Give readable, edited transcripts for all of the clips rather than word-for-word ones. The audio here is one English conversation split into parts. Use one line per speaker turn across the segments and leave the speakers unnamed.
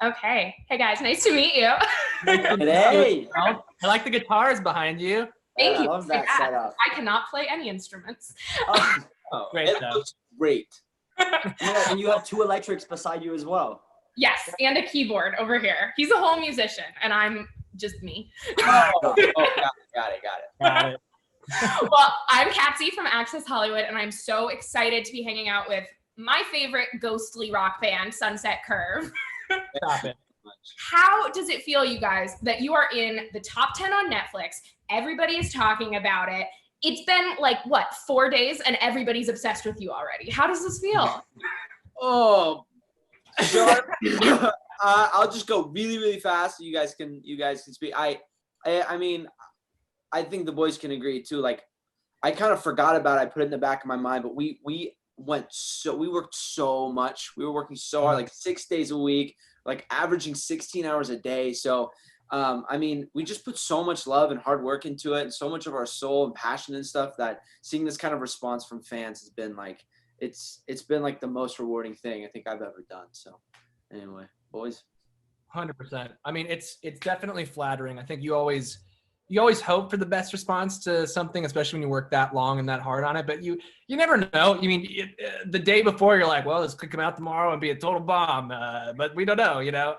Okay. Hey guys, nice to meet you.
Hey.
I like the guitars behind you.
Thank
I
you.
love that setup.
I cannot play any instruments.
Oh,
Great
it
stuff.
looks great. Yeah, and you have two electrics beside you as well.
Yes, and a keyboard over here. He's a whole musician, and I'm just me.
Got it.
Got it.
Well, I'm Catsy from Access Hollywood, and I'm so excited to be hanging out with my favorite ghostly rock band, Sunset Curve.
Stop it.
How does it feel, you guys, that you are in the top 10 on Netflix? Everybody is talking about it. It's been like, what, 4 days, and everybody's obsessed with you already. How does this feel?
Oh, sure. I'll just go really fast so you guys can speak. I mean, I think the boys can agree too. Like, I kind of forgot about it. I put it in the back of my mind, but we worked so much. We were working so hard, like 6 days a week, like averaging 16 hours a day. So I mean, we just put so much love and hard work into it, and so much of our soul and passion and stuff, that seeing this kind of response from fans has been like, it's been like the most rewarding thing I think I've ever done. So anyway, boys.
100%. I mean, it's definitely flattering. I think you always hope for the best response to something, especially when you work that long and that hard on it. But you never know. I mean, the day before you're like, well, this could come out tomorrow and be a total bomb, but we don't know, you know.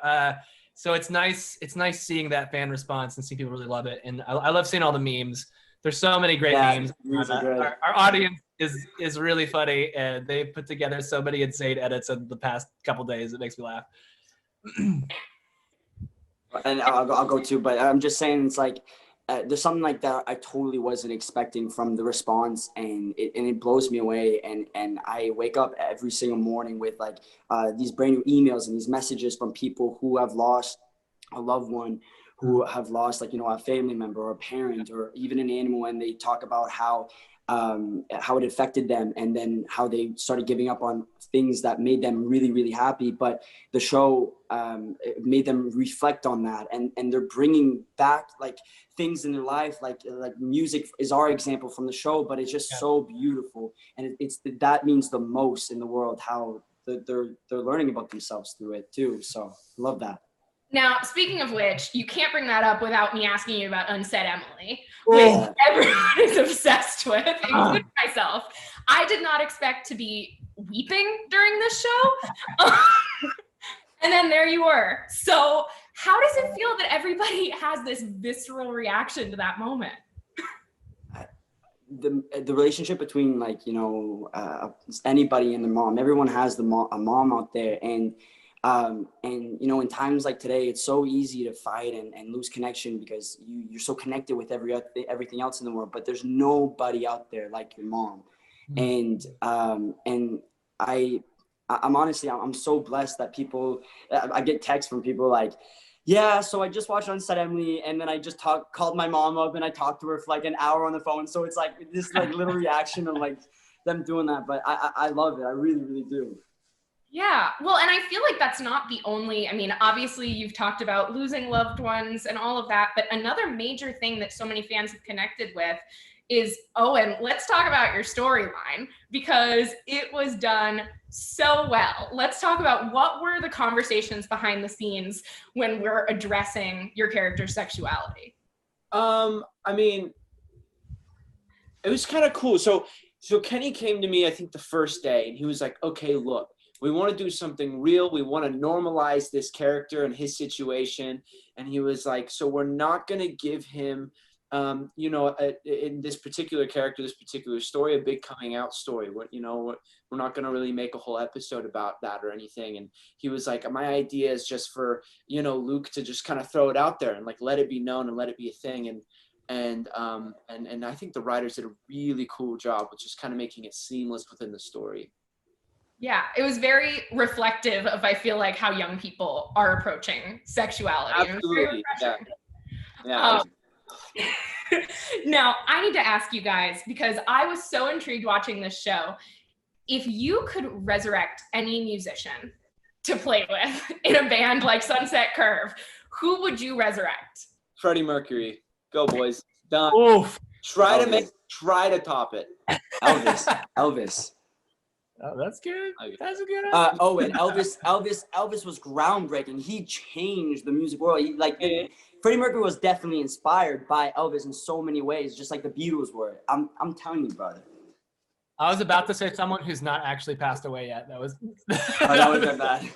So it's nice. It's nice seeing that fan response and seeing people really love it. And I love seeing all the memes. There's so many great memes. Our audience is really funny, and they put together so many insane edits in the past couple days. It makes me laugh.
And I'll go too, but I'm just saying, it's like there's something like that I totally wasn't expecting from the response, and it blows me away. And I wake up every single morning with like these brand new emails and these messages from people who have lost a loved one, who have lost, like, you know, a family member or a parent or even an animal, and they talk about how it affected them, and then how they started giving up on things that made them really, really happy. But the show it made them reflect on that, and they're bringing back like things in their life, like music is our example from the show, but it's just so beautiful, and that means the most in the world, how they're learning about themselves through it too. So love that.
Now, speaking of which, you can't bring that up without me asking you about Unsaid Emily, which everyone is obsessed with, including myself. I did not expect to be weeping during this show. And then there you were. So how does it feel that everybody has this visceral reaction to that moment?
The relationship between, like, you know, anybody and their mom, everyone has a mom out there, and you know, in times like today, it's so easy to fight and lose connection because you're so connected with everything else in the world, but there's nobody out there like your mom. And I'm honestly, I'm so blessed that people, I get texts from people like, yeah, so I just watched Unsaid Emily, and then I just called my mom up and I talked to her for like an hour on the phone. So it's like this like little reaction of like them doing that, but I love it. I really, really do.
Yeah, well, and I feel like that's not the only, I mean, obviously you've talked about losing loved ones and all of that, but another major thing that so many fans have connected with is, Owen, let's talk about your storyline, because it was done so well. Let's talk about what were the conversations behind the scenes when we're addressing your character's sexuality.
I mean, it was kind of cool. So Kenny came to me, I think the first day, and he was like, okay, look, we want to do something real. We want to normalize this character and his situation. And he was like, so we're not going to give him, you know, in this particular character, this particular story, a big coming out story. We're not going to really make a whole episode about that or anything. And he was like, my idea is just for, you know, Luke to just kind of throw it out there and like, let it be known and let it be a thing. And I think the writers did a really cool job with just kind of making it seamless within the story.
Yeah, it was very reflective of, I feel like, how young people are approaching sexuality.
Absolutely. Yeah.
Now, I need to ask you guys, because I was so intrigued watching this show, if you could resurrect any musician to play with in a band like Sunset Curve, who would you resurrect?
Freddie Mercury. Go, boys. Done.
Oof.
Try to top it.
Elvis.
Oh, that's good.
Okay.
That's good.
And Elvis was groundbreaking. He changed the music world. Freddie Mercury was definitely inspired by Elvis in so many ways, just like the Beatles were. I'm telling you, brother.
I was about to say someone who's not actually passed away yet. That was.
That wasn't bad.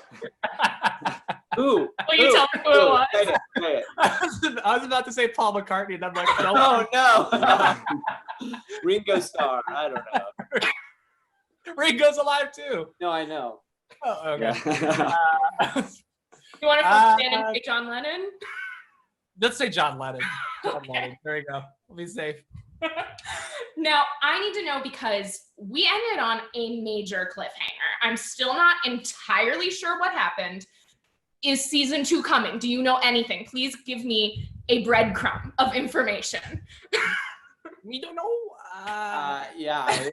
Who?
Will you tell me who it was?
Say it.
I was about to say Paul McCartney, and I'm like, no.
Oh no. Ringo Starr. I don't know.
Ringo's alive too.
No, I know.
Oh, okay.
You want to stand and say John Lennon?
Let's say John Lennon. John Lennon. There you go. We'll be safe.
Now, I need to know because we ended on a major cliffhanger. I'm still not entirely sure what happened. Is season 2 coming? Do you know anything? Please give me a breadcrumb of information.
We don't know.
Yeah.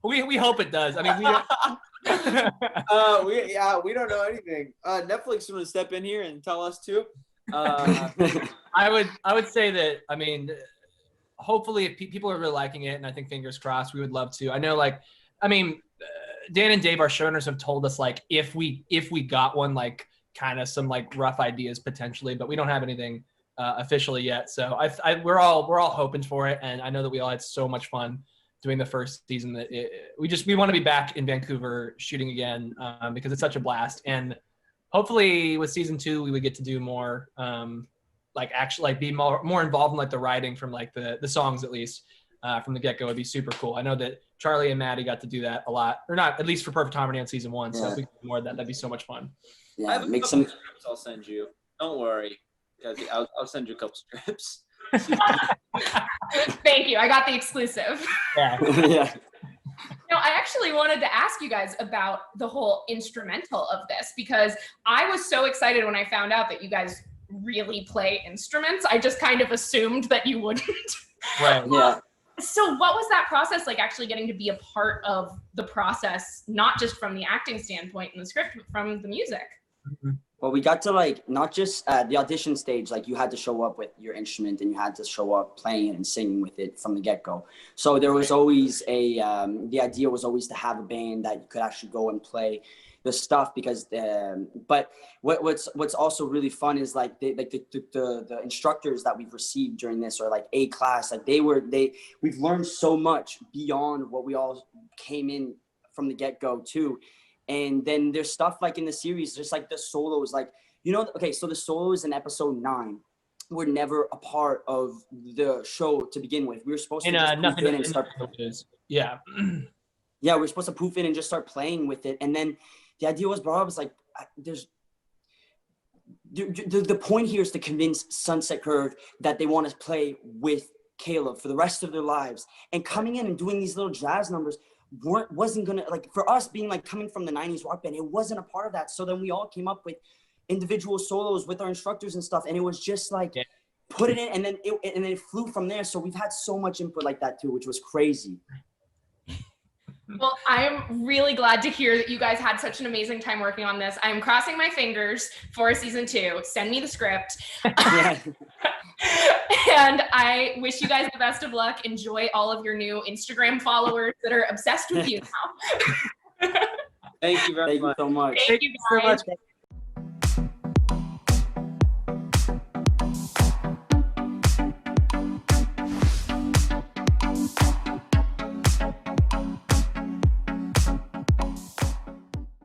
We hope it does. I mean,
we don't know anything. Netflix want to step in here and tell us too.
I would say that, I mean, hopefully if people are really liking it, and I think fingers crossed, we would love to. I know, like, I mean, Dan and Dave, our showrunners, have told us, like, if we got one, like, kind of some, like, rough ideas potentially, but we don't have anything officially yet. So we're all hoping for it, and I know that we all had so much fun doing the first season that we want to be back in Vancouver shooting again because it's such a blast. And hopefully with season 2, we would get to do more, like actually like be more involved in like the writing from like the songs, at least from the get-go. It'd be super cool. I know that Charlie and Maddie got to do that a lot, or not, at least for Perfect Harmony on season 1. So if we could do more of that, that'd be so much fun.
Yeah,
I have
make
some
some.
scripts I'll send you. Don't worry. I'll send you a couple scripts.
Thank you. I got the exclusive.
Yeah.
Yeah.
No, I actually wanted to ask you guys about the whole instrumental of this because I was so excited when I found out that you guys really play instruments. I just kind of assumed that you wouldn't.
Right.
Yeah.
So what was that process like, actually getting to be a part of the process, not just from the acting standpoint in the script, but from the music?
Mm-hmm.
Well, we got to like not just the audition stage, like you had to show up with your instrument and you had to show up playing it and singing with it from the get-go. So there was always the idea was always to have a band that you could actually go and play the stuff because but what's also really fun is like the instructors that we've received during this are like A class. Like we've learned so much beyond what we all came in from the get-go too. And then there's stuff like in the series, just like the solos, like, okay, so the solos in episode 9 were never a part of the show to begin with. We were supposed to just poof in and start.
Yeah.
Yeah, we were supposed to poof in and just start playing with it. And then the idea was brought up, was like, the point here is to convince Sunset Curve that they want to play with Caleb for the rest of their lives. And coming in and doing these little jazz numbers wasn't gonna, like, for us being like coming from the 90s rock band, it wasn't a part of that. So then we all came up with individual solos with our instructors and stuff, and it was just like put it in, and then it flew from there. So we've had so much input like that too, which was crazy.
Well, I'm really glad to hear that you guys had such an amazing time working on this. I'm crossing my fingers for season 2. Send me the script.
Yeah.
And I wish you guys the best of luck. Enjoy all of your new Instagram followers that are obsessed with you now.
Thank you very much.
Thank you so much.
Thank you guys.
So much.